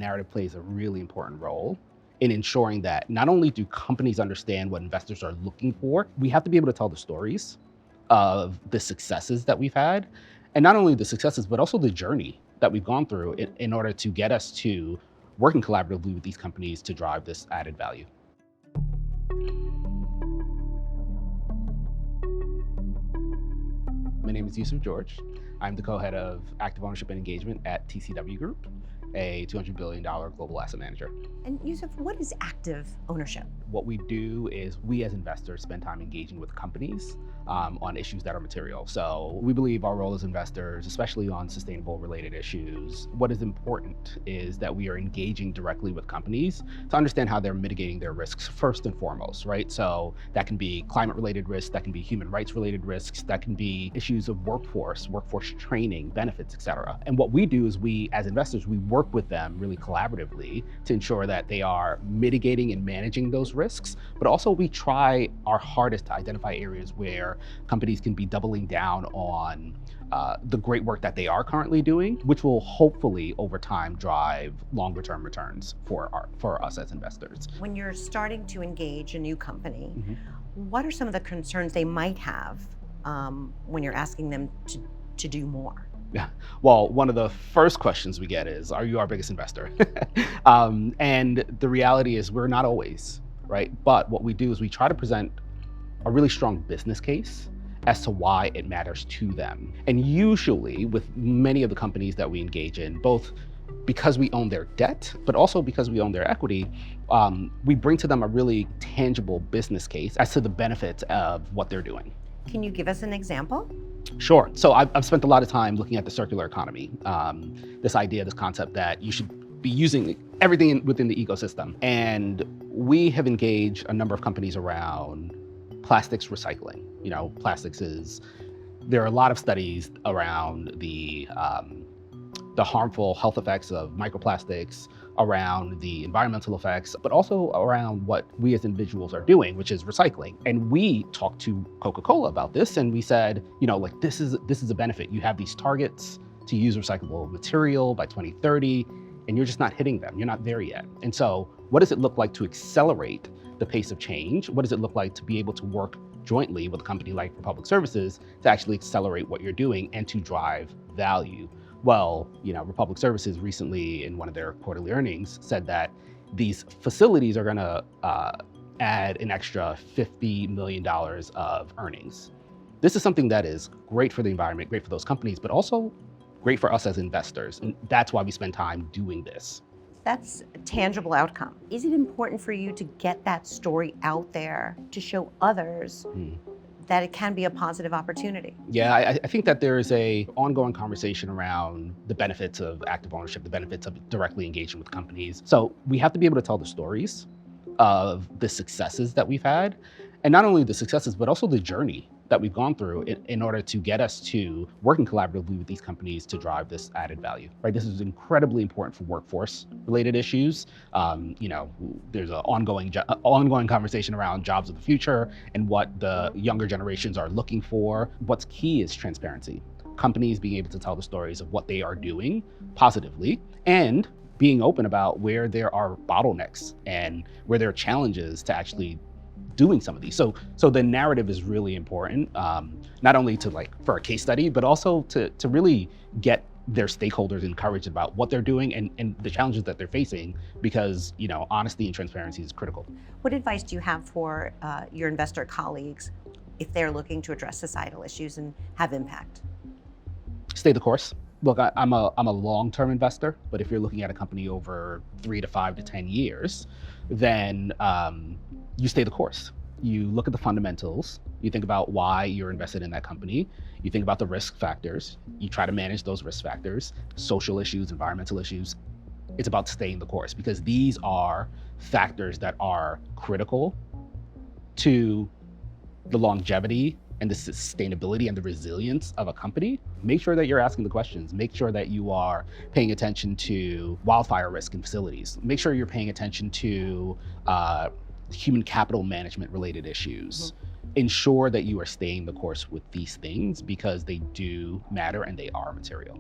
narrative plays a really important role in ensuring that not only do companies understand what investors are looking for, we have to be able to tell the stories of the successes that we've had. And not only the successes, but also the journey that we've gone through in order to get us to working collaboratively with these companies to drive this added value. My name is Yusuf George. I'm the co-head of active ownership and engagement at TCW Group, a $200 billion global asset manager. And Yusuf, what is active ownership? What we do is we as investors spend time engaging with companies on issues that are material. So we believe our role as investors, especially on sustainable related issues, what is important is that we are engaging directly with companies to understand how they're mitigating their risks first and foremost, right? So that can be climate related risks, that can be human rights related risks, that can be issues of workforce training, benefits, et cetera. And what we do is we, as investors, we work with them really collaboratively to ensure that they are mitigating and managing those risks, but also we try our hardest to identify areas where companies can be doubling down on the great work that they are currently doing, which will hopefully over time drive longer term returns for us as investors. When you're starting to engage a new company, what are some of the concerns they might have when you're asking them to do more? Yeah. Well, one of the first questions we get is, are you our biggest investor? And the reality is we're not always, right? But what we do is we try to present a really strong business case as to why it matters to them. And usually with many of the companies that we engage in, both because we own their debt, but also because we own their equity, we bring to them a really tangible business case as to the benefits of what they're doing. Can you give us an example? Sure. So I've spent a lot of time looking at the circular economy, this idea, this concept that you should be using everything within the ecosystem. And we have engaged a number of companies around plastics recycling. You know, there are a lot of studies around the harmful health effects of microplastics, around the environmental effects, but also around what we as individuals are doing, which is recycling. And we talked to Coca-Cola about this, and we said, you know, like this is a benefit. You have these targets to use recyclable material by 2030, and you're just not hitting them. You're not there yet. And so what does it look like to accelerate the pace of change? What does it look like to be able to work jointly with a company like Republic Services to actually accelerate what you're doing and to drive value? Well, you know, Republic Services recently in one of their quarterly earnings said that these facilities are going to add an extra $50 million of earnings. This is something that is great for the environment, great for those companies, but also great for us as investors. And that's why we spend time doing this. That's a tangible outcome. Is it important for you to get that story out there to show others that it can be a positive opportunity? Yeah, I think that there is a ongoing conversation around the benefits of active ownership, the benefits of directly engaging with companies. So we have to be able to tell the stories of the successes that we've had, and not only the successes, but also the journey that we've gone through in order to get us to working collaboratively with these companies to drive this added value, right? This is incredibly important for workforce related issues. You know, there's an ongoing conversation around jobs of the future and what the younger generations are looking for. What's key is transparency. Companies being able to tell the stories of what they are doing positively and being open about where there are bottlenecks and where there are challenges to actually doing some of these. So the narrative is really important, not only for a case study, but also to really get their stakeholders encouraged about what they're doing and the challenges that they're facing, because, you know, honesty and transparency is critical. What advice do you have for your investor colleagues if they're looking to address societal issues and have impact? Stay the course. Look, I'm a long-term investor, but if you're looking at a company over 3 to 5 to 10 years, then you stay the course. You look at the fundamentals, you think about why you're invested in that company, you think about the risk factors, you try to manage those risk factors, social issues, environmental issues. It's about staying the course, because these are factors that are critical to the longevity and the sustainability and the resilience of a company. Make sure that you're asking the questions. Make sure that you are paying attention to wildfire risk in facilities. Make sure you're paying attention to human capital management related issues. Ensure that you are staying the course with these things, because they do matter and they are material.